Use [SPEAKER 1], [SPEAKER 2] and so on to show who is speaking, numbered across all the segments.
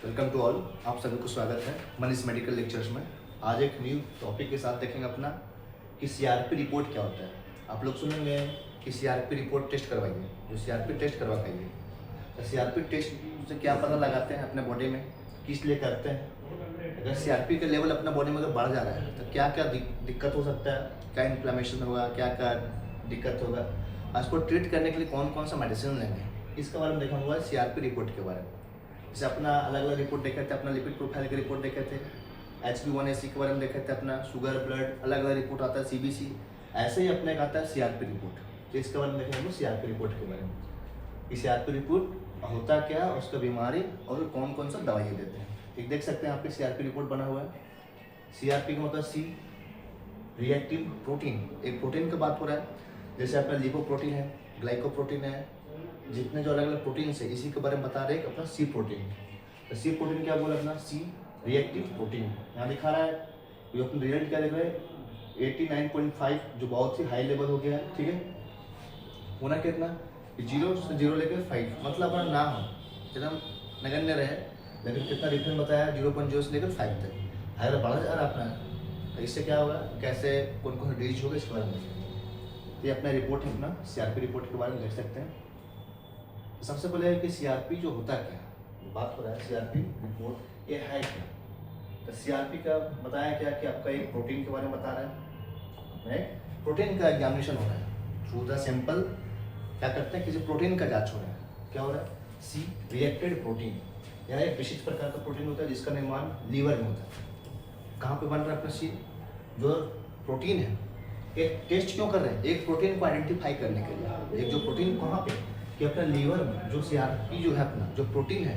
[SPEAKER 1] Welcome to all. आप सभी को स्वागत है मनीष मेडिकल लेक्चर्स में। आज एक न्यू टॉपिक के साथ देखेंगे अपना कि सीआरपी रिपोर्ट क्या होता है। आप लोग सुनेंगे कि सीआरपी रिपोर्ट टेस्ट करवाइए, जो सीआरपी टेस्ट करवाइए। तो सीआरपी टेस्ट से क्या पता लगाते हैं अपने बॉडी में, किस लिए करते हैं। अगर सीआरपी का लेवल अपना बॉडी में अगर बढ़ जा रहा है तो क्या क्या दिक्कत हो सकता है, क्या इन्फ्लेमेशन होगा, क्या क्या दिक्कत होगा, उसको ट्रीट करने के लिए कौन कौन सा मेडिसिन लेंगे, इसके बारे में देखा हुआ है सीआरपी रिपोर्ट के बारे में। जैसे अपना अलग अलग रिपोर्ट देखे थे, अपना लिपिड प्रोफाइल की रिपोर्ट देखे थे, HbA1c के बारे में देखे थे, अपना शुगर ब्लड अलग अलग रिपोर्ट आता है, CBC। ऐसे ही अपने आता है सीआरपी रिपोर्ट। तो इसके बारे में देखेंगे हम सीआरपी रिपोर्ट के बारे में कि सीआरपी रिपोर्ट होता क्या, उसका बीमारी और कौन कौन सा दवाइयाँ देते हैं। एक देख सकते हैं आपके सीआरपी रिपोर्ट बना हुआ है। सीआरपी का मतलब सी रिएक्टिव प्रोटीन, एक प्रोटीन की बात हो रहा है। जैसे अपना लिपोप्रोटीन है, ग्लाइकोप्रोटीन है, जितने जो अलग अलग प्रोटीन है इसी के बारे में बता रहे हैं अपना सी प्रोटीन। तो सी प्रोटीन क्या बोला अपना, सी रिएक्टिव प्रोटीन। यहाँ दिखा रहा है, ये अपना रिजल्ट क्या दिख रहा है 89.5, जो बहुत ही हाई लेवल हो गया है। ठीक है, होना कितना 0 से 0 लेकर 5, मतलब अपना ना हो एकदम नगण्य रहे, लेकिन कितना रिटर्न बताया 0.0 से लेकर 5 तक। अगर बढ़ा जा रहा अपना तो इससे क्या होगा, कैसे कौन कौन डिजीज होगा इसके बारे में। ये अपना रिपोर्ट है, अपना सीआरपी रिपोर्ट के बारे में देख सकते हैं। सबसे पहले है कि सीआरपी जो होता क्या, बात हो रहा है सीआरपी रिपोर्ट ये है क्या। तो सीआरपी का बताया क्या कि आपका एक प्रोटीन के बारे में बता रहा है, प्रोटीन का एग्जामिनेशन हो रहा है थ्रू द सैंपल। क्या करते हैं, किसी प्रोटीन का जांच हो रहा है। क्या हो रहा है, सी रिएक्टेड प्रोटीन। यह एक विशिष्ट प्रकार का प्रोटीन होता है जिसका निर्माण लीवर में होता है। कहाँ पे बन रहा है अपना सी जो प्रोटीन है। एक टेस्ट क्यों कर रहे हैं, एक प्रोटीन को आइडेंटिफाई करने के लिए। एक जो प्रोटीन कहाँ पे कि अपना लीवर में जो सीआरपी जो है अपना जो प्रोटीन है,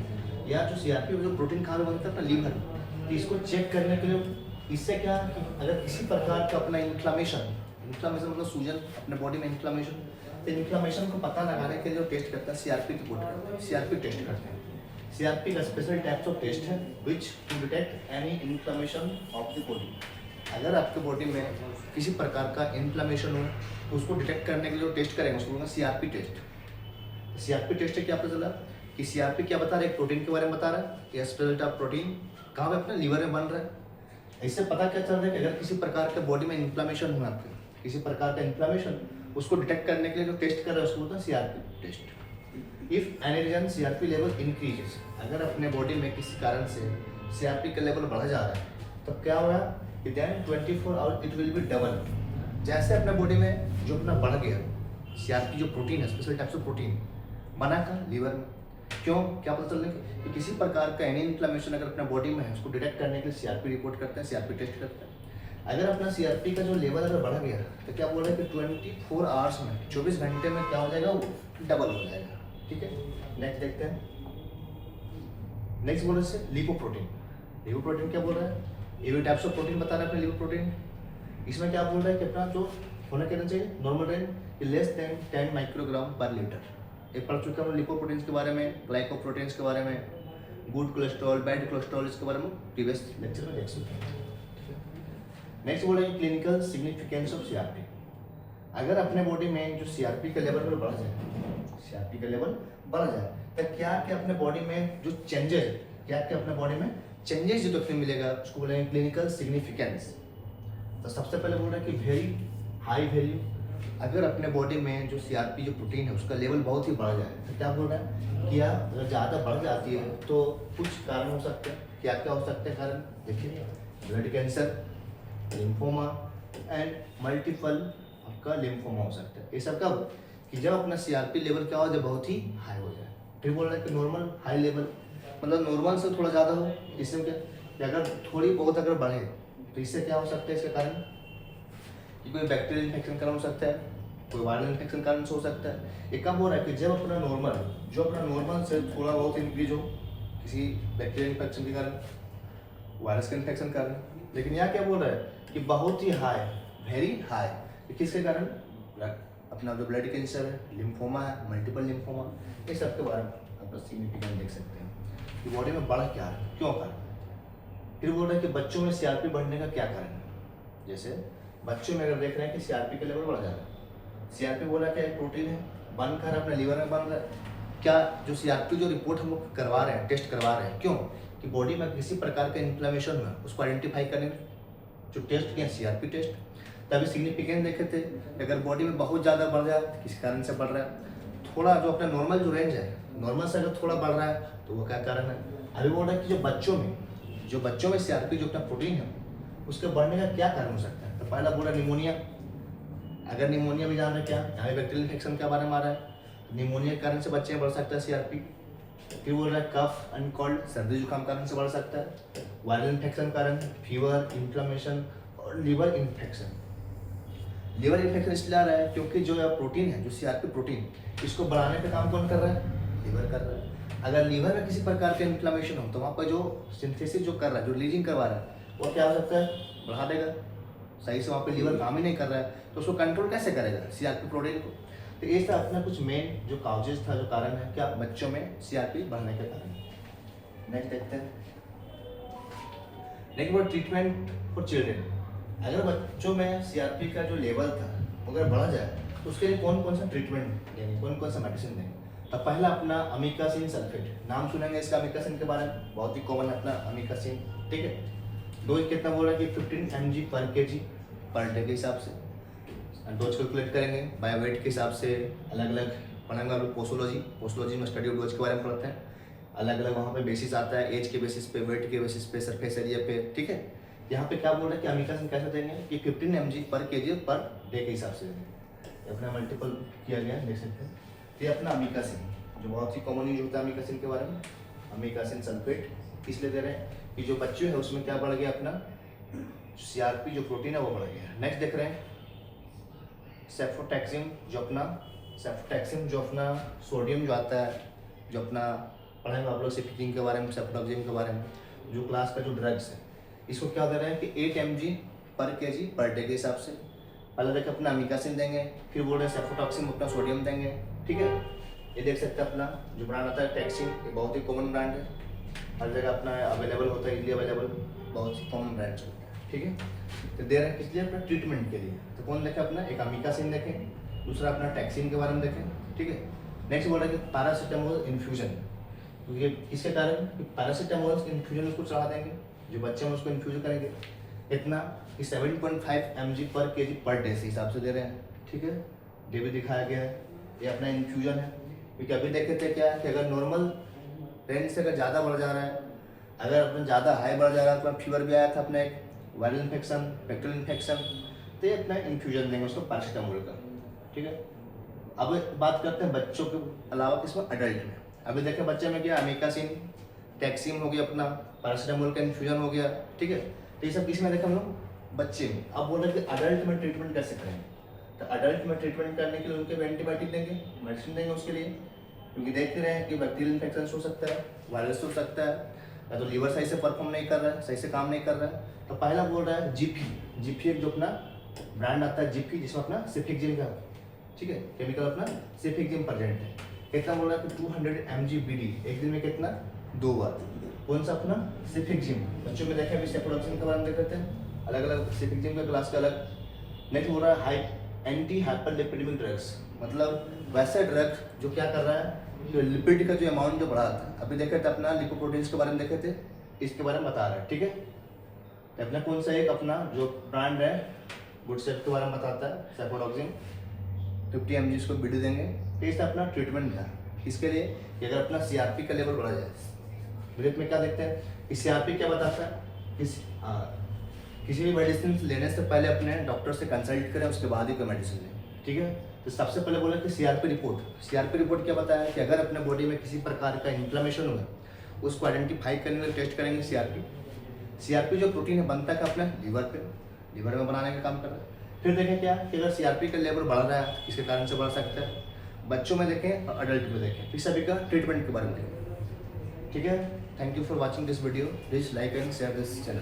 [SPEAKER 1] या जो सीआरपी जो प्रोटीन कहाँ बनता है अपना लीवर में। तो इसको चेक करने के लिए इससे क्या कि अगर किसी प्रकार का अपना इन्फ्लामेशन मतलब सूजन अपने बॉडी में इन्फ्लामेशन, तो इन्फ्लामेशन को पता लगाने के लिए टेस्ट करता है सीआरपी रिपोर्ट करते हैं, सीआरपी टेस्ट करते हैं। सीआरपी का स्पेशल टाइप्स ऑफ टेस्ट है which to detect any inflammation of the body. अगर आपके बॉडी में किसी प्रकार का इन्फ्लामेशन हो तो उसको डिटेक्ट करने के लिए जो टेस्ट करेंगे उसको बोलूँगा सीआरपी टेस्ट। सीआरपी टेस्ट से क्या पता चला कि सीआरपी क्या बता रहा है, एक प्रोटीन के बारे में बता रहा है। ये स्पेशल टाइप प्रोटीन कहाँ पे अपने लीवर में बन रहा है। इससे पता क्या चल रहा है कि अगर किसी प्रकार के बॉडी में इन्फ्लामेशन हुआ, आपके किसी प्रकार का इन्फ्लामेशन, उसको डिटेक्ट करने के लिए जो टेस्ट कर रहा है उसको बोलते हैं CRP test. If any reason CRP level increases, अगर अपने बॉडी में किसी कारण से सीआरपी का लेवल बढ़ा जा रहा है तो क्या हो रहा है कि then 24 hour it will be double. जैसे अपने बॉडी में जो अपना बढ़ गया सीआरपी जो प्रोटीन है, स्पेशल टाइप्स ऑफ प्रोटीन बना का लीवर में। क्यों, क्या पता चलने कि किसी प्रकार का एनी इन्फ्लेमेशन अगर अपना बॉडी में है उसको डिटेक्ट करने के लिए सीआरपी रिपोर्ट करते हैं, सीआरपी टेस्ट करते हैं। अगर अपना सीआरपी का जो लेवल अगर बढ़ गया तो क्या बोल रहे हैं कि 24 आवर्स में 24 घंटे में क्या हो जाएगा, वो डबल हो जाएगा। ठीक है, नेक्स्ट देखते हैं। नेक्स्ट बोल रहे हैं लिपोप्रोटीन। लिपोप्रोटीन क्या बोल रहा है, ये भी टाइप्स ऑफ प्रोटीन बता रहा है अपने लिपोप्रोटीन। इसमें क्या बोल रहा है कि अपना जो होना क्या चाहिए, normal range less than 10 microgram पर लीटर। एक पढ़ चुके हम लिपोप्रोटीन्स के बारे में, ग्लाइकोप्रोटीन्स के बारे में, गुड कोलेस्ट्रॉल बैड कोलेस्ट्रॉल, इसके बारे में प्रीवियस लेक्चर में देख सकते हैं। नेक्स्ट बोल रहे हैं क्लिनिकल सिग्निफिकेंस ऑफ सीआरपी। अगर अपने बॉडी में जो सीआरपी का लेवल बढ़ जाए, सीआरपी का लेवल बढ़ जाए तो क्या क्या अपने बॉडी में जो चेंजेस, क्या क्या अपने बॉडी में चेंजेस जो देखने मिलेगा उसको बोलेंगे क्लिनिकल सिग्निफिकेंस। तो सबसे पहले बोल रहा है कि वेरी हाई वैल्यू। अगर अपने बॉडी में जो सीआरपी जो प्रोटीन है उसका लेवल बहुत ही बढ़ जाए तो क्या बोल रहा है कि अगर ज़्यादा बढ़ जाती है तो कुछ कारण हो सकते हैं। क्या क्या हो सकते हैं कारण, देखिए blood cancer, lymphoma and multiple आपका लिम्फोमा हो सकता है। ये सब कब, कि जब अपना सीआरपी लेवल क्या हो जाए, बहुत ही हाई हो जाए। फिर बोल रहा है कि नॉर्मल हाई लेवल मतलब नॉर्मल से थोड़ा ज़्यादा हो। इसमें क्या कि अगर थोड़ी बहुत अगर बढ़े तो इससे क्या हो सकता है, इसके कारण कि कोई बैक्टीरियल इन्फेक्शन कारण हो सकता है, कोई वायरल इन्फेक्शन कारण से हो सकता है। ये कब हो रहा है कि जब अपना नॉर्मल जो अपना नॉर्मल से थोड़ा बहुत इंक्रीज हो किसी बैक्टीरियल इन्फेक्शन के कारण, वायरस के इन्फेक्शन कारण। लेकिन यहाँ क्या बोल रहा है कि बहुत ही हाई, वेरी हाई, किसके कारण, अपना जो ब्लड कैंसर है, लिम्फोमा है, मल्टीपल लिम्फोमा, ये सब के बारे में आप सिग्निफिकेंट देख सकते हैं कि बॉडी में बढ़ क्या है, क्यों कारण। फिर बोल रहा है कि बच्चों में सीआरपी बढ़ने का क्या कारण है। जैसे बच्चों में अगर देख रहे हैं कि सीआरपी का लेवल बढ़ जा रहा है, सीआरपी बोला क्या एक प्रोटीन है बनकर अपने लीवर में बन रहा है। क्या जो सीआरपी जो रिपोर्ट हम लोग करवा रहे हैं, टेस्ट करवा रहे हैं, क्यों कि बॉडी में किसी प्रकार का इन्फ्लेमेशन हुआ उसको आइडेंटिफाई करने जो टेस्ट किया सीआरपी टेस्ट, तभी सिग्निफिकेंस देखे थे कि अगर बॉडी में बहुत ज़्यादा बढ़ रहा है किस कारण से बढ़ रहा है, थोड़ा जो अपना नॉर्मल जो रेंज है नॉर्मल से अगर थोड़ा बढ़ रहा है तो वो क्या कारण है। अभी बोल रहा है कि जो बच्चों में सीआरपी जो अपना प्रोटीन है उसके बढ़ने का क्या कारण हो सकता है। तो पहला बोला निमोनिया, अगर निमोनिया भी जान रहे क्या यहाँ बैक्टीरियल इन्फेक्शन के बारे में आ रहा है, निमोनिया के कारण से बच्चे में बढ़ सकता है सीआरपी। फिर बोल रहा है कफ एंड कोल्ड, सर्दी जुकाम कारण से बढ़ सकता है, वायरल इन्फेक्शन कारण, फीवर, इन्फ्लेमेशन और लिवर इन्फेक्शन। लिवर इन्फेक्शन इसलिए आ रहा है क्योंकि जो प्रोटीन है जो सीआरपी प्रोटीन इसको बढ़ाने का काम कौन कर रहा है, लीवर कर रहा है। अगर लीवर में किसी प्रकार का इन्फ्लेमेशन हो तो वहाँ पर जो सिंथेसिस जो कर रहा है जो रिलीजिंग करवा रहा है वो क्या हो सकता है, बढ़ा देगा। सही से वहाँ पे लीवर काम ही नहीं कर रहा है तो उसको कंट्रोल कैसे करेगा सीआरपी प्रोटीन को। तो ये था अपना कुछ मेन जो काउजेस था, जो कारण है क्या बच्चों में सीआरपी बढ़ने के कारण। नेक्स्ट देखते हैं, नेक्स्ट वो ट्रीटमेंट फॉर चिल्ड्रेन। अगर बच्चों में सीआरपी का जो लेवल था अगर बढ़ा जाए तो उसके लिए कौन कौन सा ट्रीटमेंट देंगे, कौन कौन सा मेडिसिन देंगे। तो पहला अपना अमीकासिन सल्फेट, नाम सुनेंगे इसका अमीकासिन के बारे में, बहुत ही कॉमन है अपना अमीकासिन, ठीक है। डोज कितना बोल रहा है कि 15 mg पर kg पर डे के हिसाब से डोज कैलकुलेट करेंगे बाय वेट के हिसाब से। अलग अलग पढ़ेंगे आप लोग पोस्टोलॉजी में स्टडी ऑफ डोज के बारे में पढ़ते हैं। अलग अलग वहाँ पे बेसिस आता है, एज के बेसिस पे, वेट के बेसिस पे, सरफेस एरिया पे, ठीक है। यहाँ पे क्या बोल रहा है कि अमीकासिन कैसे देंगे कि 15 mg पर kg पर डे के हिसाब से देंगे। अपना मल्टीपल किया गया देख सकते हैं। ये अपना अमीकासिन जो बहुत ही कॉमन यूज होता है अमीकासिन के बारे में, अमीकासिन सल्फेट इसलिए दे रहे हैं कि जो बच्चे हैं उसमें क्या बढ़ गया अपना सीआरपी जो प्रोटीन है वो बढ़ गया। नेक्स्ट देख रहे हैं सेफ्रोटैक्सिन, जो अपना सोडियम जो आता है, जो अपना पढ़ेंगे आप लोग सिफिजिन के बारे में, सेफ्रोटैक्सिन के बारे में, जो क्लास का जो ड्रग्स है इसको क्या दे रहे हैं कि 8 mg पर kg पर डे के हिसाब से। पहले देखिए अपना अमीकासिन देंगे, फिर बोल रहे हैं सेफ्रोटॉक्सिन अपना सोडियम देंगे, ठीक है। ये देख सकते हैं अपना जो ब्रांड आता है टैक्सिन, ये बहुत ही कॉमन ब्रांड है, हर जगह अपना अवेलेबल होता है, इजीली अवेलेबल, बहुत ही कॉमन ब्रांड होता है, ठीक है। तो दे रहे हैं किस लिए, अपना ट्रीटमेंट के लिए। तो कौन देखें अपना, एक अमीकासिन देखें, दूसरा अपना टैक्सिन के बारे में देखें, ठीक है। नेक्स्ट बोल रहा है कि पैरासीटामोल इन्फ्यूजन, क्योंकि किसके कारण कि पैरासीटामोल इन्फ्यूजन उसको चढ़ा देंगे, जो बच्चे हैं उसको इन्फ्यूजन करेंगे इतना कि 7.5 mg पर kg पर डे से हिसाब से दे रहे हैं, ठीक है। डे भी दिखाया गया है, ये अपना इन्फ्यूजन है। क्योंकि अभी देखे थे क्या कि अगर नॉर्मल रेंज से अगर ज़्यादा बढ़ जा रहा है, अगर अपना ज़्यादा हाई बढ़ जा रहा है, अपना फीवर भी आया था, अपना एक वायरल इन्फेक्शन, बैक्टीरियल इन्फेक्शन, तो ये अपना इन्फ्यूजन देंगे उसको पैरासीटामोल का, ठीक है। अब बात करते हैं बच्चों के अलावा किसमें, अडल्ट में। अभी देखें बच्चे में क्या अमीकासिन, टैक्सिन हो गया, अपना पैरासीटामोल का इन्फ्यूजन हो गया, ठीक है। तो ये सब किस में देखें हम लोग, बच्चे में। अब बोल रहे हैं कि अडल्ट में ट्रीटमेंट कैसे करेंगे। तो अडल्ट में ट्रीटमेंट करने के लिए उनके एंटीबायोटिक देंगे, मेडिसिन देंगे उसके लिए, क्योंकि देख रहे हैं कि बैक्टीरियल इन्फेक्शन हो सकता है, वायरस हो सकता है, या तो लीवर सही से परफॉर्म नहीं कर रहा है, सही से काम नहीं कर रहा है। तो पहला बोल रहा है जीपी एक जो अपना ब्रांड आता है जीपी, जिसमें अपना सिफिक्जिम का, ठीक है, केमिकल अपना सिफिक्जिम प्रेजेंट है। कितना बोल रहा है कि 200 mg BD, एक दिन में कितना, 2 बार। कौन सा अपना सिफिक्जिम, बच्चों में देखें अभी सेफ्रोडॉक्सिन के बारे में देख लेते हैं, अलग अलग सिफिक्जिम का क्लास का अलग। नेक्स्ट बोल रहा है एंटी हाइपरलिपिडेमिक ड्रग्स, मतलब वैसा ड्रग जो क्या कर रहा है, जो लिपिड का जो अमाउंट जो बढ़ा था। अभी देखे थे अपना लिपोप्रोटीन्स के बारे में देखे थे, इसके बारे में बता रहा है, ठीक है। तो अपना कौन सा एक अपना जो ब्रांड है गुडसेफ के बारे में बताता है, सेफ्रोडॉक्सिन 50 mg इसको BD देंगे। तो इसका अपना ट्रीटमेंट था, इसके लिए कि अगर अपना सीआरपी का लेवल बढ़ा जाए। ब्रेक में क्या देखते हैं कि सीआरपी क्या बताता है, किसी भी मेडिसिन लेने से पहले अपने डॉक्टर से कंसल्ट करें, उसके बाद ही कोई मेडिसिन लें, ठीक है। तो सबसे पहले बोला कि सीआरपी रिपोर्ट क्या बताया है कि अगर अपने बॉडी में किसी प्रकार का इन्फ्लेमेशन हुआ उसको आइडेंटिफाई करने के लिए टेस्ट करेंगे सीआरपी जो प्रोटीन है बनता है अपने लीवर में बनाने का काम कर रहा है। फिर देखें क्या कि अगर सीआरपी का लेवल बढ़ रहा है किसके कारण से बढ़ सकता है, बच्चों में देखें और अडल्ट में देखें, फिर सभी का ट्रीटमेंट के बारे में देखें, ठीक है। Thank you for watching this video, please like and share this channel.